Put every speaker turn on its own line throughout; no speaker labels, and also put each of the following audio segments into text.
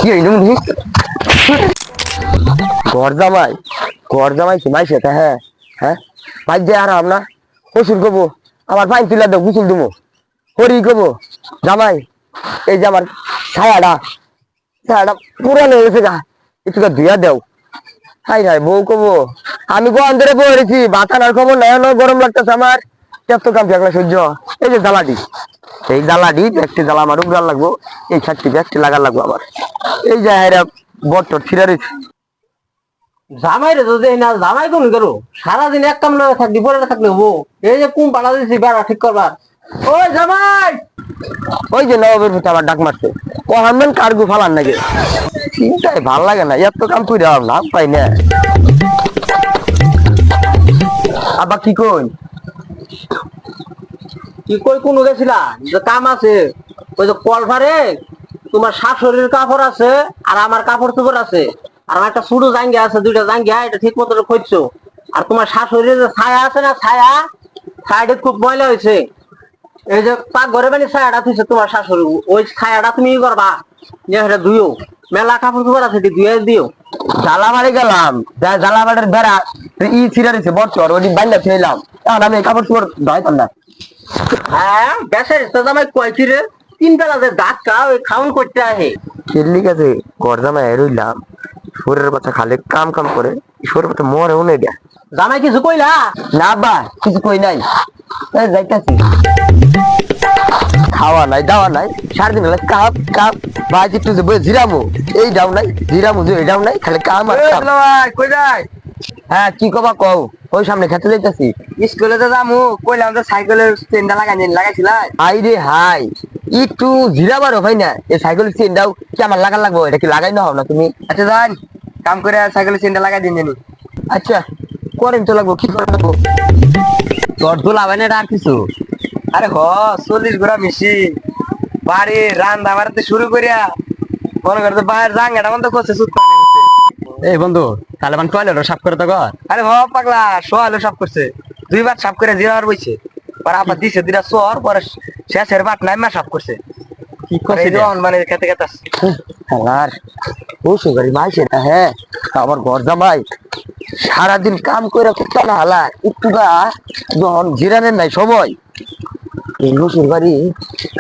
কি হইল মুনি ঘর জামাই কি মাইছে তা হ্যাঁ হ্যাঁ ভাই যে আর আমরা কসুর কবো আমার পাইন তুলে দাও গুসল দুমো হরি কবো জামাই এই যে আমার ছায়াটা পুরানো হয়ে গেছে গা একটু ধুয়া দেও হাই হাই বউ কবো আমি গো অন্তরে পড়েছি বাতানার খবর নয় গরম লাগতেছে আমার এত কাম থাকলে সহ্য এই যে জ্বালাডি এই জ্বালাডি একটি জ্বালা আমার উপর লাগবো এই ছাদটি একটি লাগা লাগবো আবার এই যে হ্যাঁ বট্টর ছিঁড়া রয়েছে
জামাই রে যদি না জামাই কোন করো সারাদিন এক কাম লগে থাকবি পরে থাকলে হবো এই যে কুম পাড়া দিছি বেড়া ঠিক করবার ওই জামাই
ওই যে নবাবের ভূত আবার ডাক মারছে ও হামবেন কার্গু ফালান নাকি চিন্তায় ভাল লাগে না এত কাম করে লাভ পাই না আবার কি কই
কি কই কোন গেছিলা যে কাম আছে ওই যে কলভারে তোমার শাশুড়ির কাপড় আছে আর আমার কাপড় চোপড় আছে আর আমার একটা ছোট জাঙ্গিয়া আছে দুইটা জাঙ্গিয়া এটা ঠিক মতো খুঁজছো আর তোমার শাশুড়ির যে ছায়া আছে না ছায়াটা খুব ময়লা হয়েছে এই যে পাক ঘরে বানি ছায়াটা থুইছে তোমার শাশুড়ি ওই ছায়াটা তুমি ই করবা যে সেটা ধুইও মেলা কাপড় চোপড় আছে ধুয়ে দিও
জ্বালাবাড়ি গেলাম জ্বালাবাড়ির বেড়া ই ছিঁড়া দিচ্ছে বছর ওই বান্ডা ছিলাম তখন আমি কাপড় চোপড় ধোয়াইতাম না
হ্যাঁ বেসার জামাই কয়েছি রে 3 বেলা যে ধাক্কা ওই খাউন করতে আহে
খেললি গেছে ঘর জামাই রইলাম শরীরের কথা খালি কাম করে শরীর কথা মরেও নেই দেয়
জামাই কিছু কইলা
না বা কিছু কই নাই যাইতাছি খাওয়া নাই দাওয়া নাই সারাদিন কাপ কাপ ভাই একটু যে বই জিরামু এই ডাও নাই জিরামু যে এই ডাও নাই খালি কাম আর কাম
কই যাই
হ্যাঁ কি কবা কও ওই সামনে খেতে যাইতাছি
স্কুলে তো যামু কইলাম তো সাইকেলের চেনটা লাগাইছিলা
আই রে হাই একটু জিরাবারও ভাই না এই সাইকেলের চেনটাও কি আমার লাগবো এটা কি লাগাই না হও না তুমি
আচ্ছা যান কাম করে সাইকেলের চেনটা লাগাই দিন জানি
আচ্ছা করেন তো লাগবো কি করে লাগবো
তোর তো লাগাই না আর কিছু আরে 40 ঘোড়া মেশিন বাড়ি রান্না বাড়াতে শুরু করিয়া মনে করতে বাইরে জাঙ্গাটা বন্ধ করছে
এই বন্ধু তাহলে মানে টয়লেট সাফ করে তো কর
আরে পাগলা সোয়ালো সাফ করছে 2 বার সাফ করে জিরার বইছে পর আবার দিছে দিরা সোর পরে শেষের বাট নাই মা সাফ করছে
কি করছে
মানে খেতে খেতে
আর ও সুগারি ভাই সেটা হ্যাঁ আমার ঘর জামাই সারাদিন কাম করে করতে না হালা একটু গা যখন জিরানের নাই সময় এই শ্বশুর বাড়ি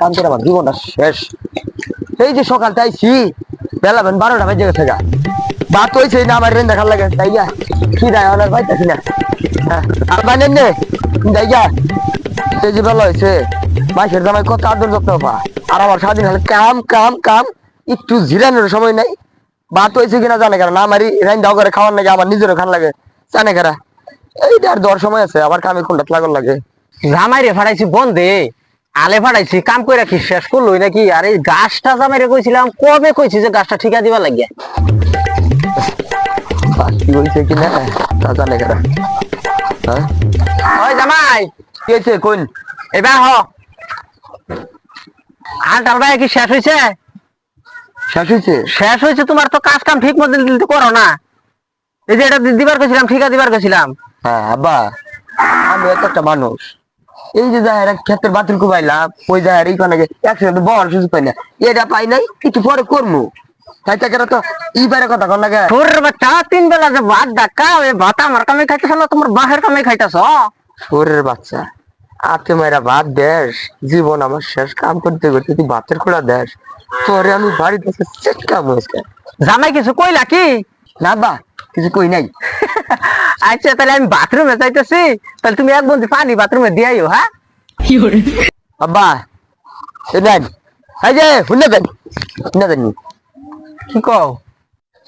কাম করে আমার জীবনটা শেষ এই যে সকালটা আইছি বেলা 12টা বাজে গেছে গা ভাত হয়েছে না আমার রেন দেখার লাগে তাই যা কি দেয় আমার পাইতেছি না আর বানেন নে যাই যা এই যে বেলা হয়েছে মাসের জামাই কত আদর যত্ন পা আর আমার সারাদিন হলে কাম কাম কাম একটু জিরানোর সময় নাই ভাত হয়েছে কিনা জানে কারা না আমারই রাইন দাও করে খাওয়ার লাগে আমার নিজেরও খান লাগে জানে কারা এইটা আর দর সময় আছে আবার কামে কোনটা লাগার লাগে
জামাই রে ফাটাইছি বন্ধে আলে ফাটাইছি কাম করে রাখি শেষ করলোই নাকি আর এই গাছটা জামাই রে কইছিলাম কবে কইছি যে গাছটা ঠিকা দিবা লাগিয়া
কি হয়েছে কিনা তা জানে কারা হ্যাঁ
ওই জামাই
কি হয়েছে কোন
এবার হ আলটার ভাই কি শেষ হয়েছে শেষ হয়েছে তোমার তো কাজ কাম ঠিক মতো করো না এই যে এটা দিবার গেছিলাম ঠিকা দিবার গেছিলাম
হ্যাঁ আব্বা আমি এত একটা মানুষ এই যে যাই ক্ষেত্রের বাতিল কুবাইলাম ওই যাই এই কানে একসাথে বড় সুযোগ পাই না এটা পাই নাই কিছু পরে করবো তাই তাকে তো ইবারে কথা কর লাগে
তোর বাচ্চা 3 বেলা যে ভাত ডাকা ওই ভাত আমার কামে খাইতেছ না তোমার বাহের কামে খাইতেছ
শোরের বাচ্চা আতে মেয়েরা ভাত দেশ জীবন আমার শেষ কাম করতে করতে তুই ভাতের খোলা দেশ তোরে আমি বাড়িতে সেট কাম হয়েছে
জামাই কিছু কইলা কি
না বা কিছু কই নাই
আচ্ছা তাহলে আমি বাথরুমে যাইতেছি তাহলে তুমি এক বন্ধু পানি বাথরুমে দিয়াইও হ্যাঁ
আব্বা এ নেন এই যে শুনে দেন
কি কও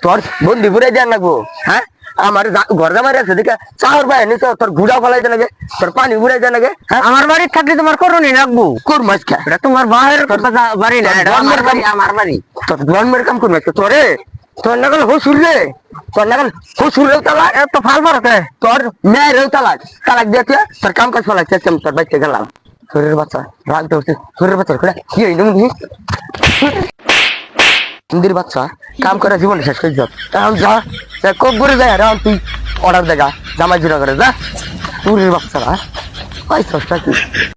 তোর বন্ধু ঘুরে যান লাগবো হ্যাঁ আমার ঘর জামাই আছে দেখে চাহর ভাই নিছ তোর ঘুরা ফলাইতে লাগে তোর পানি ঘুরাই দেন লাগে
আমার বাড়ি থাকলে তোমার করুনি রাখবো
কোর মাছ খা
এটা তোমার বাহের বাড়ি না এটা আমার বাড়ি আমার বাড়ি
তোর জন্মের কাম কোর মাছ তোরে তোর নাগাল হসুর রে তোর নাগাল হসুর রেও তালাক
এত ফাল মারতে
তোর মেয়ের রেও তালাক দিয়েছে তোর কাম কাজ ফলাইছে তোর বাইতে গেলাম শরীরের বাচ্চা রাখতে হচ্ছে শরীরের বাচ্চা করে কি হইল হিন্দির বাচ্চা কাম করে জীবন শেষ করে যাও এখন যা খুব ঘুরে যায় আর তুই অর্ডার দেখা জামাই জুড়া করে যা চুরির বাচ্চারা পাইছটা কি